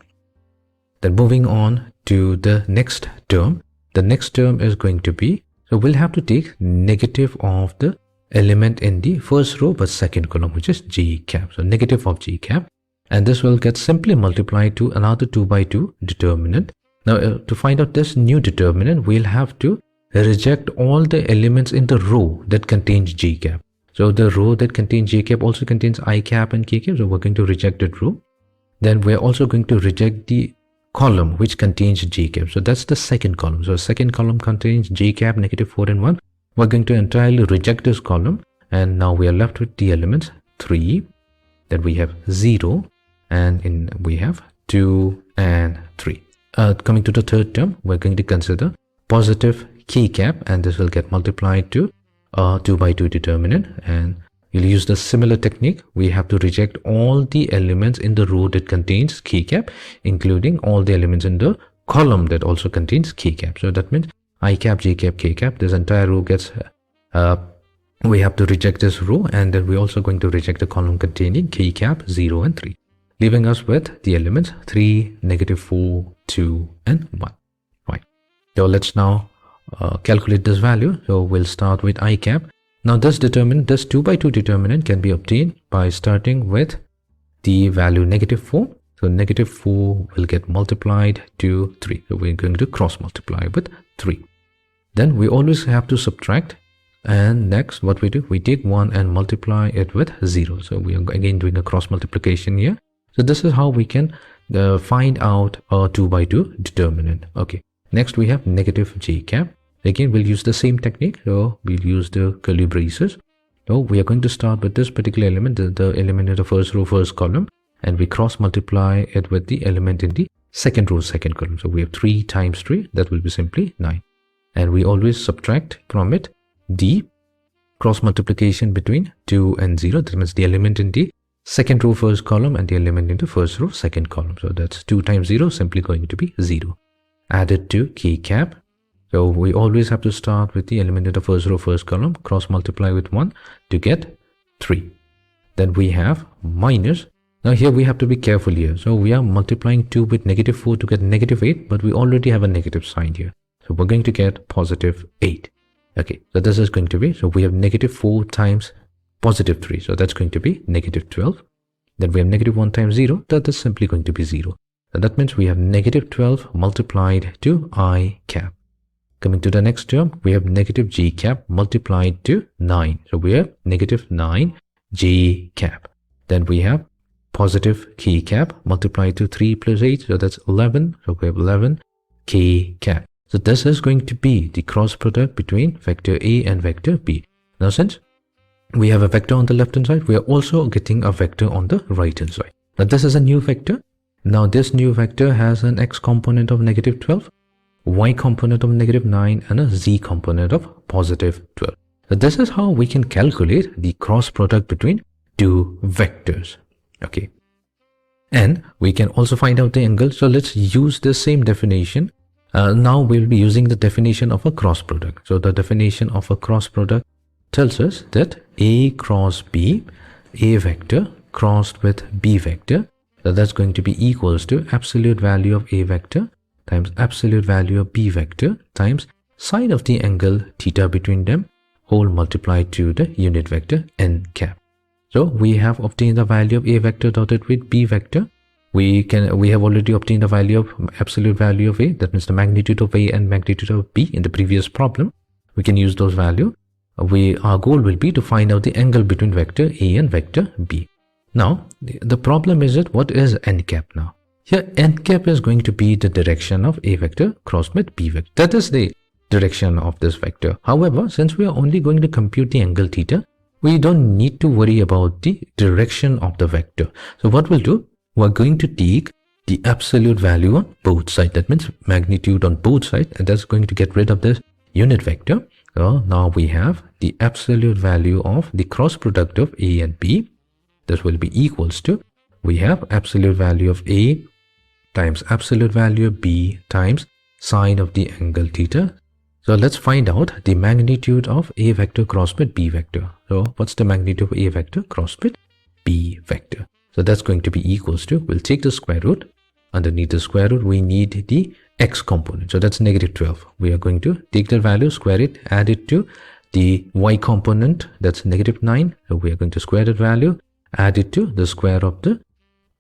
Then moving on to the next term. The next term is going to be, so we'll have to take negative of the element in the first row but second column, which is j cap. So negative of j cap, and this will get simply multiplied to another 2 by 2 determinant. Now to find out this new determinant, we'll have to reject all the elements in the row that contains j cap. So the row that contains j cap also contains I cap and k cap, so we're going to reject that row. Then we're also going to reject the column which contains j cap. So that's the second column. So second column contains j cap, -4 and 1. We're going to entirely reject this column, and now we are left with the elements 3, then we have 0, and we have 2 and 3. Coming to the third term, we're going to consider positive k cap, and this will get multiplied to a 2 by 2 determinant, and we'll use the similar technique. We have to reject all the elements in the row that contains k cap, including all the elements in the column that also contains k cap. So that means I cap, j cap, k cap, this entire row gets we have to reject this row, and then we're also going to reject the column containing k cap, 0 and 3, leaving us with the elements 3, -4, 2 and 1. Right. So let's now calculate this value. So we'll start with I cap. Now this 2 by 2 determinant can be obtained by starting with the value -4. So negative 4 will get multiplied to 3. So we're going to cross multiply with 3. Then we always have to subtract. And next what we do, we take 1 and multiply it with 0. So we are again doing a cross multiplication here. So this is how we can find out a 2 by 2 determinant. Okay. Next we have negative j cap. Again, we'll use the same technique. So we'll use the curly braces. So we are going to start with this particular element, the element in the first row, first column, and we cross multiply it with the element in the second row, second column. So we have 3 times 3, that will be simply 9. And we always subtract from it the cross multiplication between 2 and 0. That means the element in the second row, first column, and the element in the first row, second column. So that's 2 times 0, simply going to be 0. Added to k cap. So we always have to start with the element in the first row, first column, cross multiply with 1 to get 3. Then we have minus. Now here we have to be careful here. So we are multiplying 2 with negative 4 to get negative 8, but we already have a negative sign here. So we're going to get positive 8. Okay, so this is going to be, so we have negative 4 times positive 3. So that's going to be negative 12. Then we have negative 1 times 0. That is simply going to be 0. So that means we have negative 12 multiplied to I cap. Coming to the next term, we have negative j cap multiplied to 9. So we have negative 9 j cap. Then we have positive k cap multiplied to 3 plus 8. So that's 11. So we have 11 k cap. So this is going to be the cross product between vector A and vector B. Now since we have a vector on the left hand side, we are also getting a vector on the right hand side. Now this is a new vector. Now this new vector has an x component of negative 12. Y component of negative 9 and a z component of positive 12. So this is how we can calculate the cross product between two vectors. Okay. And we can also find out the angle. So let's use the same definition. Now we'll be using the definition of a cross product. So the definition of a cross product tells us that A cross B, A vector crossed with B vector, so that's going to be equals to absolute value of A vector times absolute value of B vector times sine of the angle theta between them, whole multiplied to the unit vector n cap. So we have obtained the value of A vector dotted with B vector. We have already obtained the value of absolute value of A, that means the magnitude of A and magnitude of B in the previous problem. We can use those values. Our goal will be to find out the angle between vector A and vector B. Now the problem is that what is n cap now? Here n cap is going to be the direction of A vector crossed with B vector. That is the direction of this vector. However, since we are only going to compute the angle theta, we don't need to worry about the direction of the vector. So what we'll do, we're going to take the absolute value on both sides. That means magnitude on both sides, and that's going to get rid of this unit vector. So now we have the absolute value of the cross product of A and B. This will be equals to, we have absolute value of A times absolute value of B times sine of the angle theta. So let's find out the magnitude of A vector crossed with B vector. So what's the magnitude of A vector crossed with B vector? So that's going to be equals to, we'll take the square root. Underneath the square root, we need the x component. So that's negative 12. We are going to take the value, square it, add it to the y component. That's negative 9. So we are going to square that value, add it to the square of the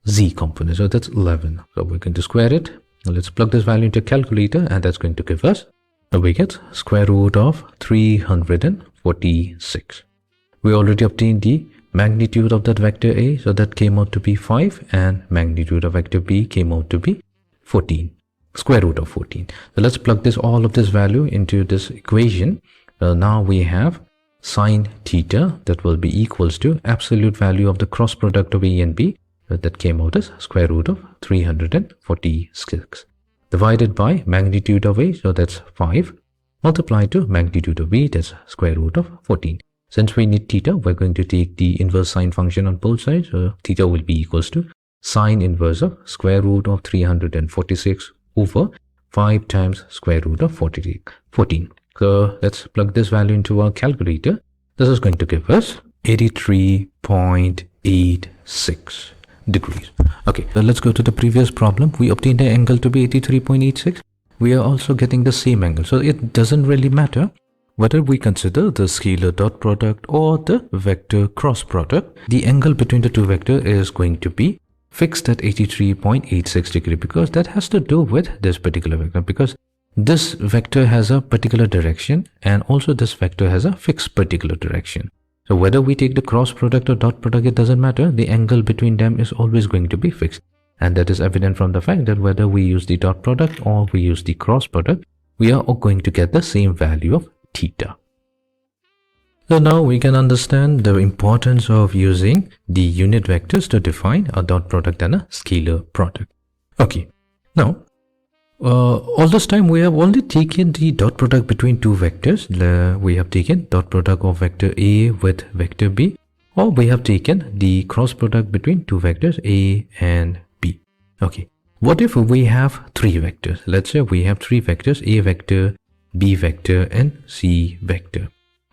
z component. So that's 11. So we're going to square it. Now let's plug this value into a calculator, and that's going to give us, we get square root of 346. We already obtained the magnitude of that vector A, so that came out to be 5, and magnitude of vector B came out to be 14, square root of 14. So let's plug all of this value into this equation. Now we have sine theta, that will be equals to absolute value of the cross product of A and B, that came out as square root of 346, divided by magnitude of A, so that's 5, multiplied to magnitude of B, that's square root of 14. Since we need theta, we're going to take the inverse sine function on both sides. So theta will be equals to sine inverse of square root of 346 over 5 times square root of 14. So let's plug this value into our calculator. This is going to give us 83.86 degrees. Okay, so let's go to the previous problem. We obtained the angle to be 83.86. We are also getting the same angle. So it doesn't really matter whether we consider the scalar dot product or the vector cross product. The angle between the two vectors is going to be fixed at 83.86 degree, because that has to do with this particular vector, because this vector has a particular direction and also this vector has a fixed particular direction. So whether we take the cross product or dot product, it doesn't matter. The angle between them is always going to be fixed. And that is evident from the fact that whether we use the dot product or we use the cross product, we are going to get the same value of theta. So now we can understand the importance of using the unit vectors to define a dot product and a scalar product. Okay, now all this time we have only taken the dot product between two vectors. We have taken dot product of vector A with vector B, or we have taken the cross product between two vectors A and B. Okay, what if we have three vectors? Let's say we have three vectors, A vector, B vector and C vector.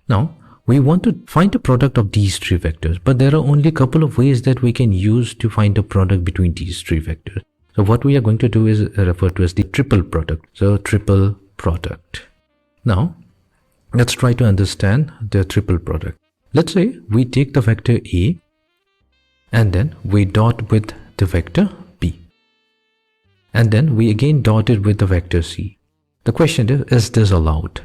Now we want to find the product of these three vectors, but there are only a couple of ways that we can use to find the product between these three vectors. So what we are going to do is refer to as the triple product. So triple product. Now let's try to understand the triple product. Let's say we take the vector A and then we dot with the vector B, and then we again dot it with the vector C. The question is this allowed?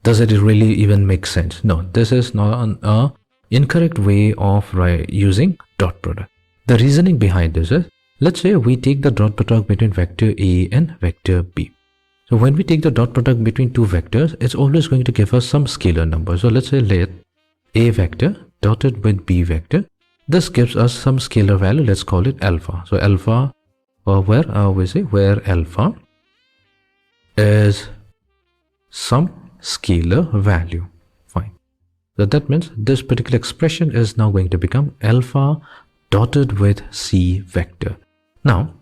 Does it really even make sense? No, this is not an incorrect way of using dot product. The reasoning behind this is, let's say we take the dot product between vector A and vector B. So when we take the dot product between two vectors, it's always going to give us some scalar number. So let's say let A vector dotted with B vector. This gives us some scalar value. Let's call it alpha. So alpha, where alpha is some scalar value. Fine. So that means this particular expression is now going to become alpha dotted with C vector. Now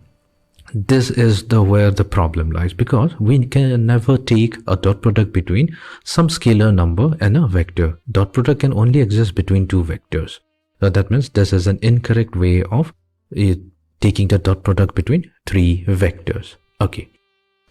this is where the problem lies, because we can never take a dot product between some scalar number and a vector. Dot product can only exist between two vectors. So that means this is an incorrect way of taking the dot product between three vectors. Okay.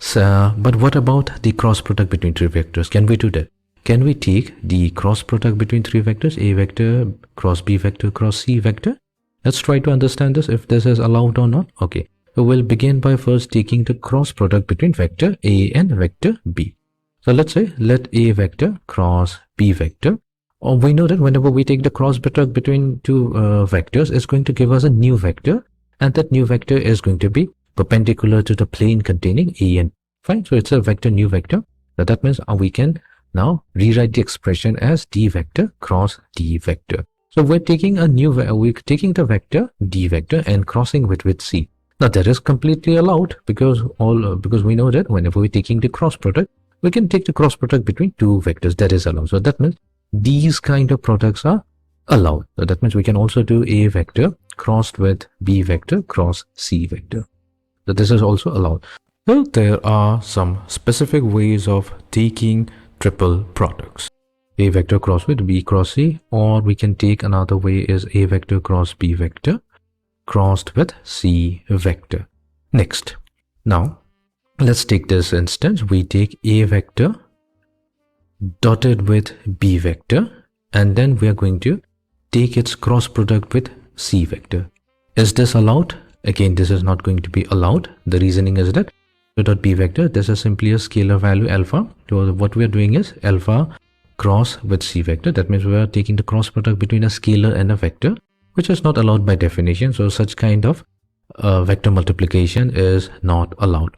So, but what about the cross product between three vectors? Can we do that? Can we take the cross product between three vectors, A vector, cross B vector, cross C vector? Let's try to understand this, if this is allowed or not. Okay, so we'll begin by first taking the cross product between vector A and vector B. So let's say let A vector cross B vector. Or we know that whenever we take the cross product between two vectors, it's going to give us a new vector, and that new vector is going to be perpendicular to the plane containing A and B. Fine, so it's a vector, new vector. So that means we can now rewrite the expression as D vector cross D vector. So we're taking the vector D vector and crossing with C. Now that is completely allowed, because we know that whenever we're taking the cross product, we can take the cross product between two vectors. That is allowed. So that means these kind of products are allowed. So that means we can also do A vector crossed with B vector cross C vector. So this is also allowed. So there are some specific ways of taking triple products. A vector cross with B cross C, or we can take another way is A vector cross B vector crossed with C vector. Next, now let's take this instance. We take A vector dotted with B vector, and then we are going to take its cross product with C vector. Is this allowed? Again, this is not going to be allowed. The reasoning is that dot B vector, this is simply a scalar value alpha. So what we are doing is alpha cross with C vector. That means we are taking the cross product between a scalar and a vector, which is not allowed by definition. So such kind of vector multiplication is not allowed.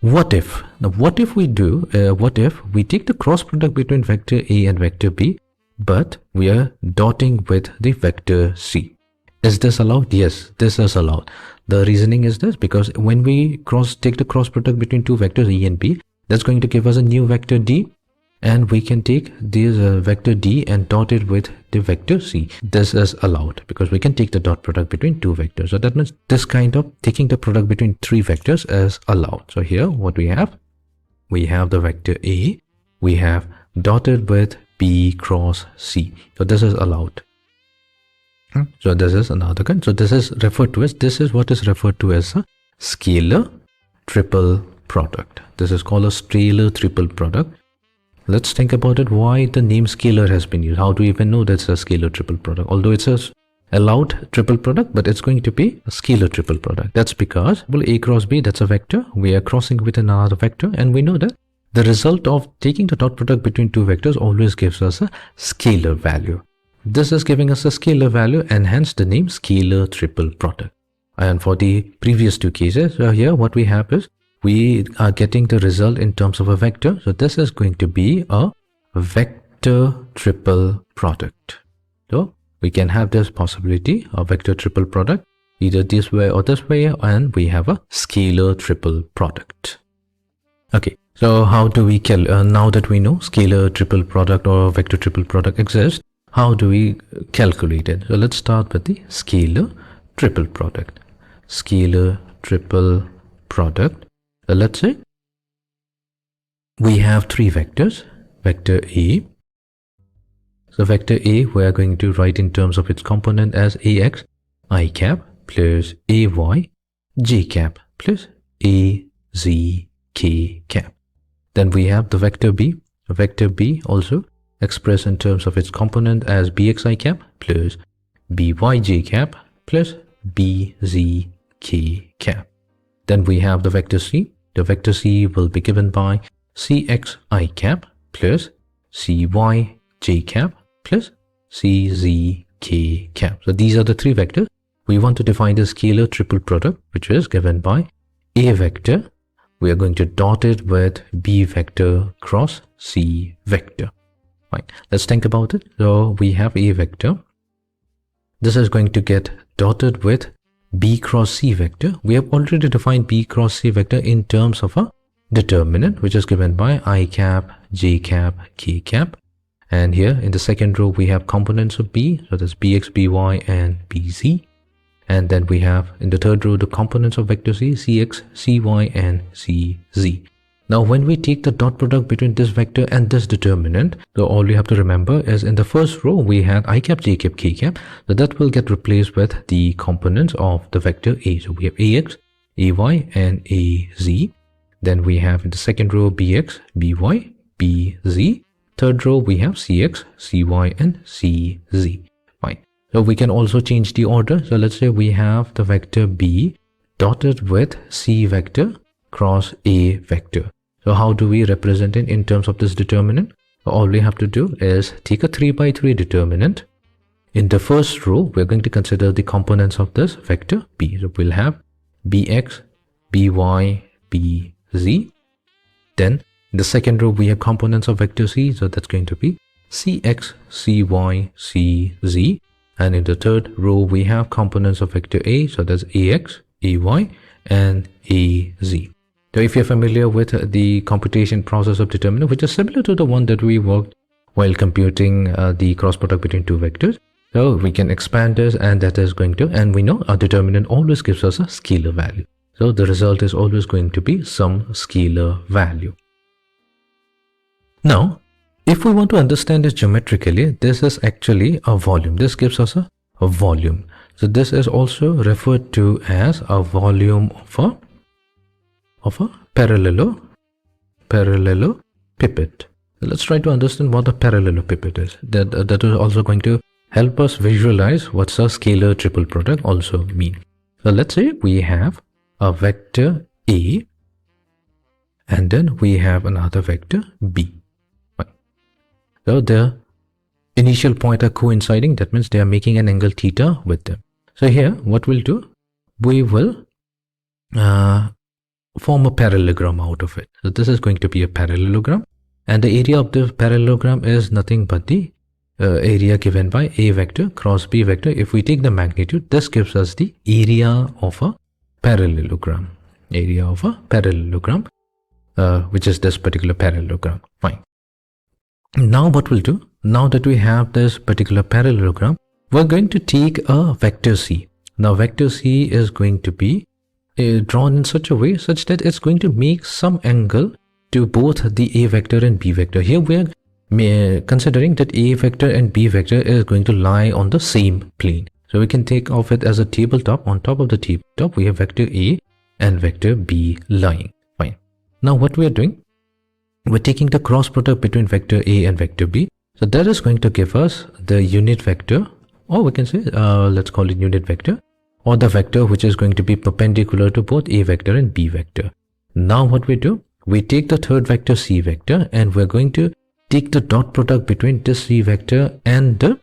What if? Now what if we take the cross product between vector A and vector B, but we are dotting with the vector C? Is this allowed? Yes, this is allowed. The reasoning is this, because when we take the cross product between two vectors A and B, that's going to give us a new vector D, and we can take this vector D and dot it with the vector C. This is allowed because we can take the dot product between two vectors. So that means this kind of taking the product between three vectors is allowed. So here what we have the vector A, we have dotted with B cross C. So this is allowed. So this is another kind. So this is what is referred to as a scalar triple product. This is called a scalar triple product. Let's think about it, why the name scalar has been used. How do we even know that's a scalar triple product? Although it's a allowed triple product, but it's going to be a scalar triple product. That's because, well, A cross B, that's a vector. We are crossing with another vector, and we know that the result of taking the dot product between two vectors always gives us a scalar value. This is giving us a scalar value, and hence the name scalar triple product. And for the previous two cases, here what we have is we are getting the result in terms of a vector. So this is going to be a vector triple product. So we can have this possibility of vector triple product either this way or this way, and we have a scalar triple product. Okay, so how do we now that we know scalar triple product or vector triple product exists, how do we calculate it? So let's start with the scalar triple product. Scalar triple product. So let's say we have three vectors. Vector A. So vector A, we are going to write in terms of its component as ax I cap plus ay j cap plus az k cap. Then we have the vector B. Vector B also expressed in terms of its component as bxi cap plus byj cap plus bz k cap. Then we have the vector C. The vector C will be given by cxi cap plus cyj cap plus czk cap. So these are the three vectors. We want to define the scalar triple product, which is given by A vector. We are going to dot it with B vector cross C vector. Fine. Let's think about it. So we have A vector. This is going to get dotted with B cross C vector. We have already defined B cross C vector in terms of a determinant, which is given by I cap, j cap, k cap. And here in the second row, we have components of B. So that's bx, by, and bz. And then we have in the third row, the components of vector C, cx, cy, and cz. Now, when we take the dot product between this vector and this determinant, so all you have to remember is in the first row, we had I cap, j cap, k cap. So that will get replaced with the components of the vector A. So we have ax, ay, and az. Then we have in the second row, bx, by, bz. Third row, we have cx, cy, and cz. Fine. So we can also change the order. So let's say we have the vector B dotted with C vector cross A vector. So how do we represent it in terms of this determinant? So all we have to do is take a 3 by 3 determinant. In the first row, we're going to consider the components of this vector B. So we'll have bx, by, bz. Then in the second row, we have components of vector C. So that's going to be cx, cy, cz. And in the third row, we have components of vector A. So that's ax, ay, and az. So if you're familiar with the computation process of determinant, which is similar to the one that we worked while computing the cross product between two vectors, so we can expand this, and that is going to, and we know our determinant always gives us a scalar value. So the result is always going to be some scalar value. Now, if we want to understand this geometrically, this is actually a volume. This gives us a volume. So this is also referred to as a volume of a parallelepiped. Let's try to understand what a parallelepiped is. That is also going to help us visualize what's a scalar triple product also mean. So let's say we have a vector A, and then we have another vector B. So the initial point are coinciding. That means they are making an angle theta with them. So here, what we'll do, we will form a parallelogram out of it. So this is going to be a parallelogram, and the area of the parallelogram is nothing but the area given by A vector cross B vector. If we take the magnitude, this gives us the area of a parallelogram. Area of a parallelogram, which is this particular parallelogram. Fine. Now what we'll do, now that we have this particular parallelogram, we're going to take a vector C. Now vector C is going to be drawn in such a way such that it's going to make some angle to both the A vector and B vector. Here we are considering that A vector and B vector is going to lie on the same plane. So we can take of it as a tabletop. On top of the tabletop, we have vector A and vector B lying. Fine. Now what we are doing, we're taking the cross product between vector A and vector B. So that is going to give us the unit vector or we can say, let's call it unit vector, or the vector which is going to be perpendicular to both A vector and B vector. Now what we do, we take the third vector C vector, and we're going to take the dot product between this C vector and the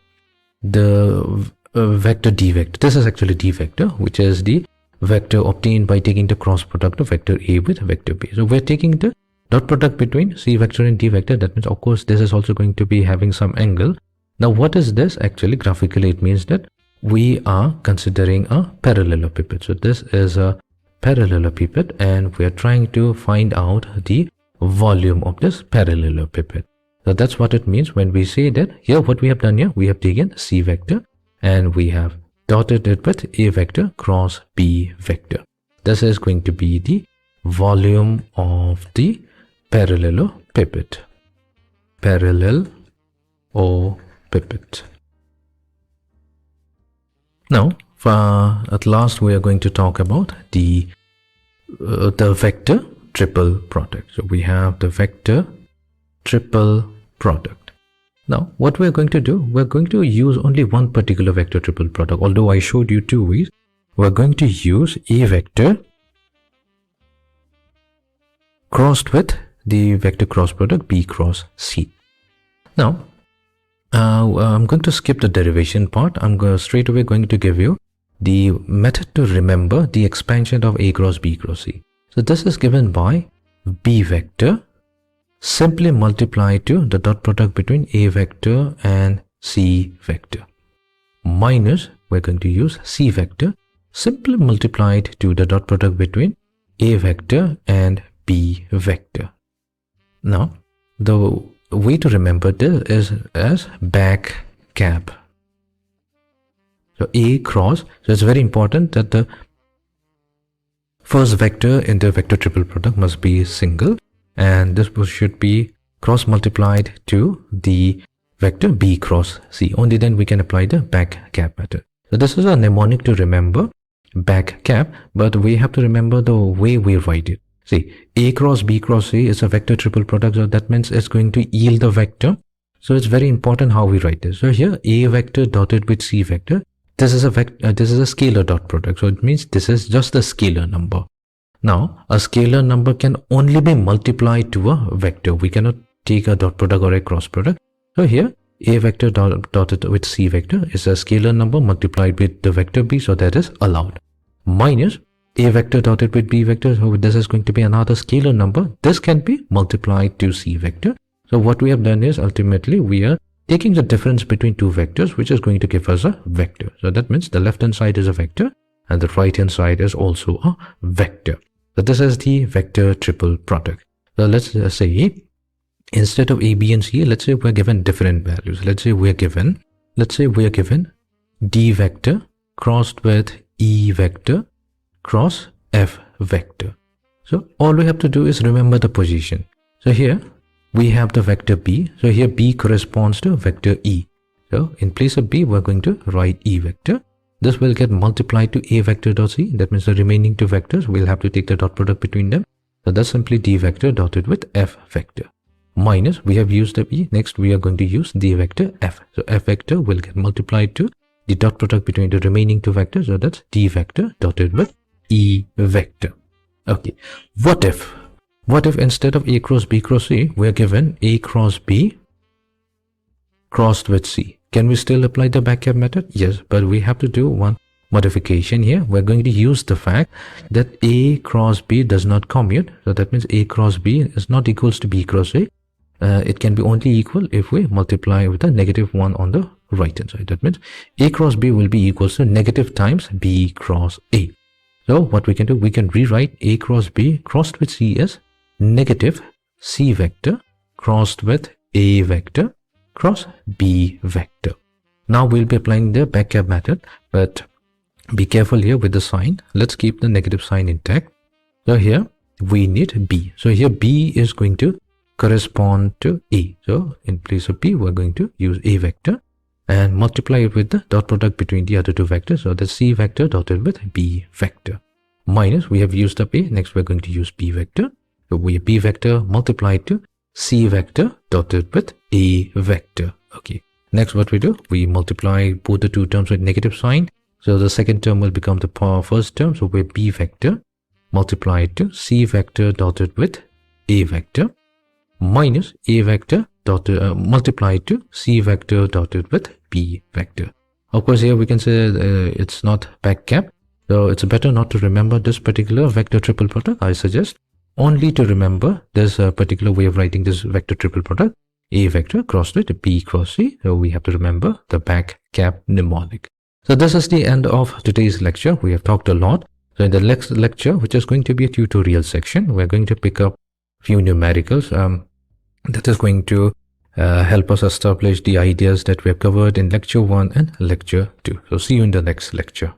vector D vector. This is actually D vector, which is the vector obtained by taking the cross product of vector A with vector B. So we're taking the dot product between C vector and D vector. That means, of course, this is also going to be having some angle. Now what is this? Actually, graphically, it means that we are considering a parallelepiped. So this is a parallelepiped, and we are trying to find out the volume of this parallelepiped. So that's what it means when we say that here what we have done here, we have taken C vector and we have dotted it with A vector cross B vector. This is going to be the volume of the parallelepiped. Parallelepiped. Now, at last, we are going to talk about the vector triple product. So we have the vector triple product. Now, what we're going to do, we're going to use only one particular vector triple product. Although I showed you two ways, we're going to use A vector crossed with the vector cross product B cross C. Now, I'm going to skip the derivation part. I'm straight away going to give you the method to remember the expansion of A cross B cross C. So this is given by B vector simply multiplied to the dot product between A vector and C vector, minus, we're going to use C vector simply multiplied to the dot product between A vector and B vector. Now, the way to remember this is as back cap. So A cross, so it's very important that the first vector in the vector triple product must be single, and this should be cross multiplied to the vector B cross C. Only then we can apply the back cap method. So this is a mnemonic to remember back cap, but we have to remember the way we write it. See, A cross B cross C is a vector triple product, so that means it's going to yield the vector. So it's very important how we write this. So here, A vector dotted with C vector, this is a scalar dot product. So it means this is just a scalar number. Now, a scalar number can only be multiplied to a vector. We cannot take a dot product or a cross product. So here, A vector dotted with C vector is a scalar number multiplied with the vector B, so that is allowed. Minus A vector dotted with B vector, so this is going to be another scalar number. This can be multiplied to C vector. So what we have done is ultimately we are taking the difference between two vectors, which is going to give us a vector. So that means the left hand side is a vector and the right hand side is also a vector. So this is the vector triple product. So let's say instead of A, B and C, let's say we're given different values. Let's say we're given D vector crossed with E vector cross F vector. So all we have to do is remember the position. So here we have the vector B. So here B corresponds to vector E. So in place of B, we're going to write E vector. This will get multiplied to A vector dot C. That means the remaining two vectors, we'll have to take the dot product between them. So that's simply D vector dotted with F vector. Minus, we have used the E. Next, we are going to use D vector F. So F vector will get multiplied to the dot product between the remaining two vectors. So that's D vector dotted with E vector. Okay. What if instead of A cross B cross C, we are given A cross B crossed with C? Can we still apply the back cap method? Yes, but we have to do one modification here. We're going to use the fact that A cross B does not commute. So that means A cross B is not equals to B cross A. It can be only equal if we multiply with a negative 1 on the right hand side. That means A cross B will be equals to negative times B cross A. So what we can do, we can rewrite A cross B crossed with C as negative C vector crossed with A vector cross B vector. Now we'll be applying the back cap method, but be careful here with the sign. Let's keep the negative sign intact. So here we need B. So here B is going to correspond to A. So in place of B, we're going to use A vector and multiply it with the dot product between the other two vectors. So that's C vector dotted with B vector. Minus, we have used up A. Next, we're going to use B vector. So we have B vector multiplied to C vector dotted with A vector. Okay. Next, what we do, we multiply both the two terms with negative sign. So the second term will become the first term. So we're b vector multiplied to c vector dotted with a vector minus a vector dotted multiplied to c vector dotted with b vector. Of course, here we can say it's not back cap. So it's better not to remember this particular vector triple product. I suggest only to remember this particular way of writing this vector triple product. A vector crossed with B cross C. So we have to remember the back cap mnemonic. So this is the end of today's lecture. We have talked a lot. So in the next lecture, which is going to be a tutorial section, we're going to pick up few numericals that is going to help us establish the ideas that we have covered in lecture 1 and lecture 2. So see you in the next lecture.